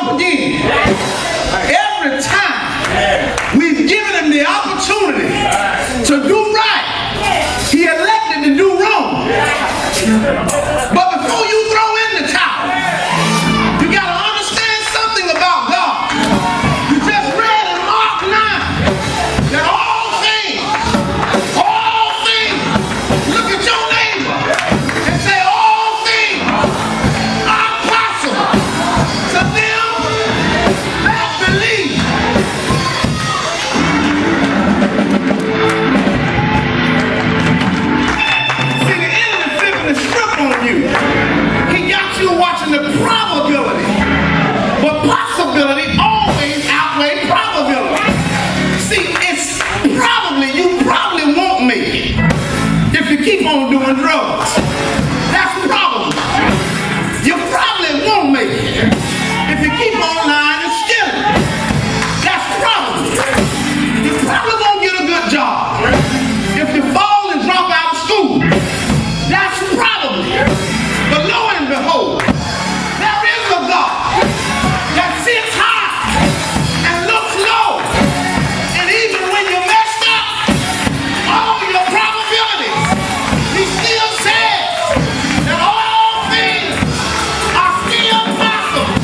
up again. Every time we've given him the opportunity to do right, he elected to do wrong. But before you throw in the towel, you got to understand something about God. You just read in Mark 9 that all things, look at your neighbor and say all things are possible to them that believe. See, the enemy flipping the script on you. He got you watching the probability, but possibility always outweighs probability. See, it's probably, you probably won't make it if you keep on doing drugs. That's probably. You probably won't make it if you keep on lying and stealing. That's probably. You probably won't get a good job if you fall and drop out of school. That's probably. But lo and behold, there is a God that sits high and looks low. And even when you messed up all your probabilities, he still says that all things are still possible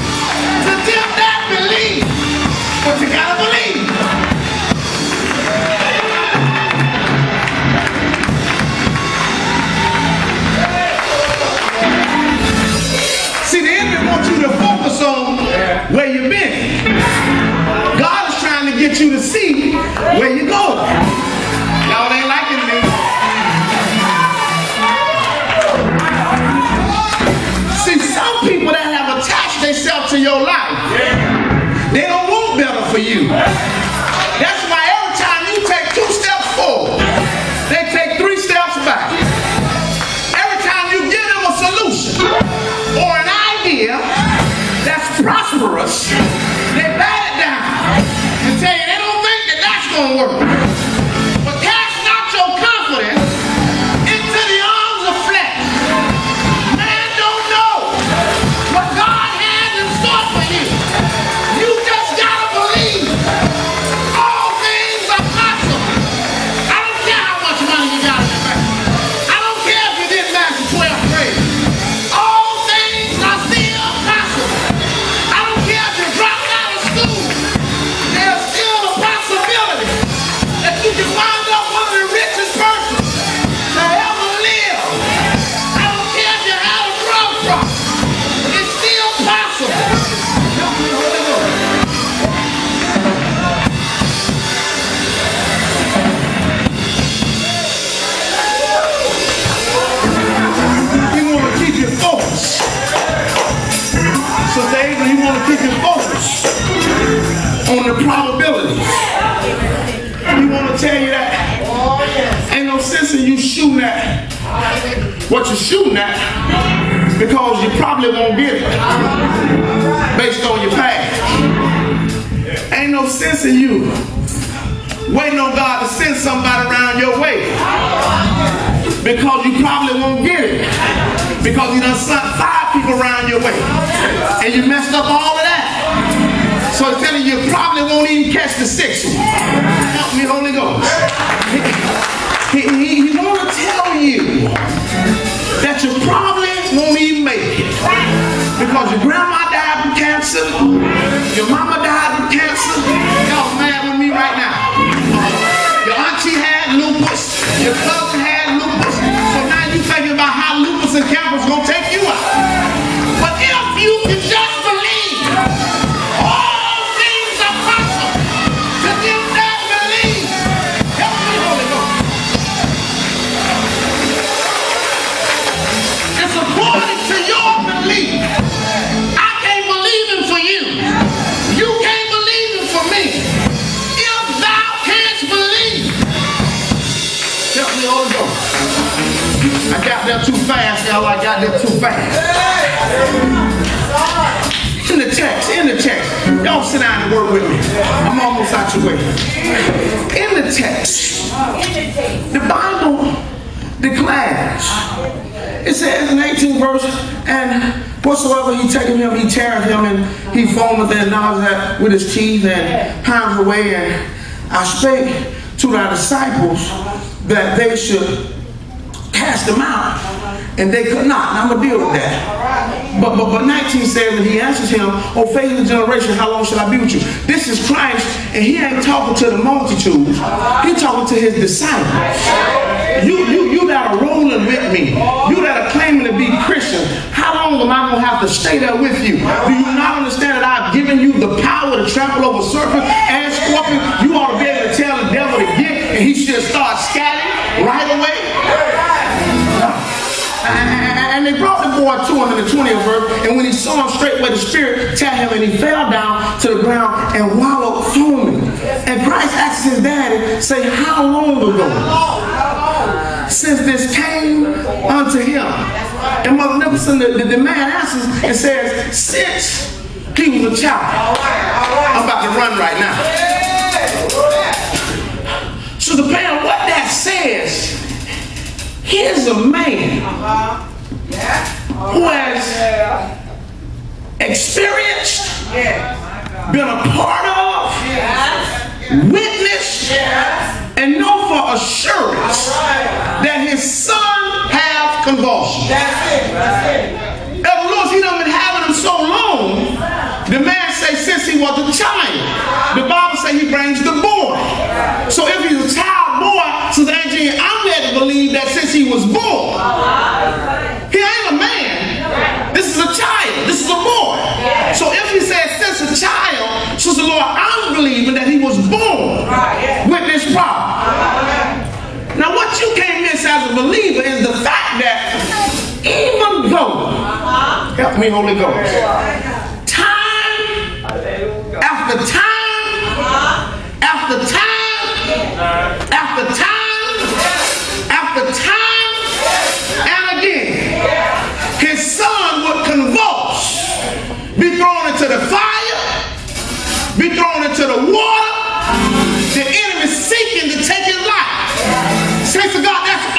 to them that believe. But you gotta believe. See, the enemy wants you to focus on where you've been. God is trying to get you to see where you're going. Y'all ain't liking me. See, some people that have attached themselves to your life, they don't want better for you. That's why every time you take 2 steps forward, they take 3 steps back. Every time you give them a solution or an idea that's prosperous, they bat it down and tell you they don't think that that's going to work. But cast not your confidence into the arms of flesh. Man don't know what God has in store for you. You just got to believe. All things are possible. I don't care how much money you got in the bank. I don't care if you didn't master 12th grade. All things are still possible. I don't care if you dropped out of school. There's still a possibility that you can wind up one of the richest persons to ever live. I don't care if you had a drug problem. It's still possible. Help me, Holy Ghost. You want to keep your focus. So David, you want to keep your focus on the probabilities. You want to tell you that ain't no sense in you shooting at what you're shooting at because you probably won't get it based on your past. Ain't no sense in you waiting on God to send somebody around your way because you probably won't get it because you done sent 5 people around your way and you messed up all of that. So it's telling you probably won't even catch the 6th one. Help me, Holy Ghost. He want to tell you that you probably won't even make it because your grandma died from cancer, your mama died from cancer. Y'all mad with me right now. Your auntie had lupus, your cousin had lupus. So now you thinking about how lupus and cancer's gonna take you out. But if you can just believe, all things are possible to them that believe. Help me, Holy Ghost. It's according to your belief. I can't believe him for you. You can't believe him for me. If thou canst believe. Help me, Holy Ghost. I got there too fast, y'all. I got there too fast. In the text. Y'all sit down and work with me. I'm almost out your way. In the text, the Bible declares, it says in 18th verse, and Whatsoever he taketh him, he teareth him, and he foameth and gnaws at with his teeth, and pineth away. And I spake to thy disciples that they should cast him out, and they could not. And I'm going to deal with that. But 19 says, and he answers him, O faithless generation, how long shall I be with you? This is Christ, and he ain't talking to the multitudes. He's talking to his disciples. You that are rolling with me, you that are claiming to be Christian, how long am I going to have to stay there with you? Do you not understand that I've given you the power to trample over serpents and scorpions? You ought to be able to tell the devil to get, and he should start scattering right away. And they brought the boy to him in the 20th verse, and when he saw him, straightway the Spirit tell him, and he fell down to the ground and wallowed foaming. And Christ asked his daddy, say, how long ago since this came unto him? And Mother Nicholson, the man answers and says, since he was a child. I'm about to run right now. So the parent, what that says, here's a man who has experienced, been a part of, witnessed, and know for assurance that his son has convulsions. Elder Lewis, he done been having them so long, the man say since he was a child. The Bible say he brings the boy. So if he's a child boy, Sister Angie, I'm led to believe that since he was born, he ain't a man. This is a child. This is a boy. So if he says since a child, Sister Lord, I'm believing that he was born with this problem. Now what you can't miss as a believer is the fact that even though, help me Holy Ghost, time after time after time after time after time and again, his son would convulse, be thrown into the fire, be thrown into the water, the enemy seeking to take his life. Saints of God, that's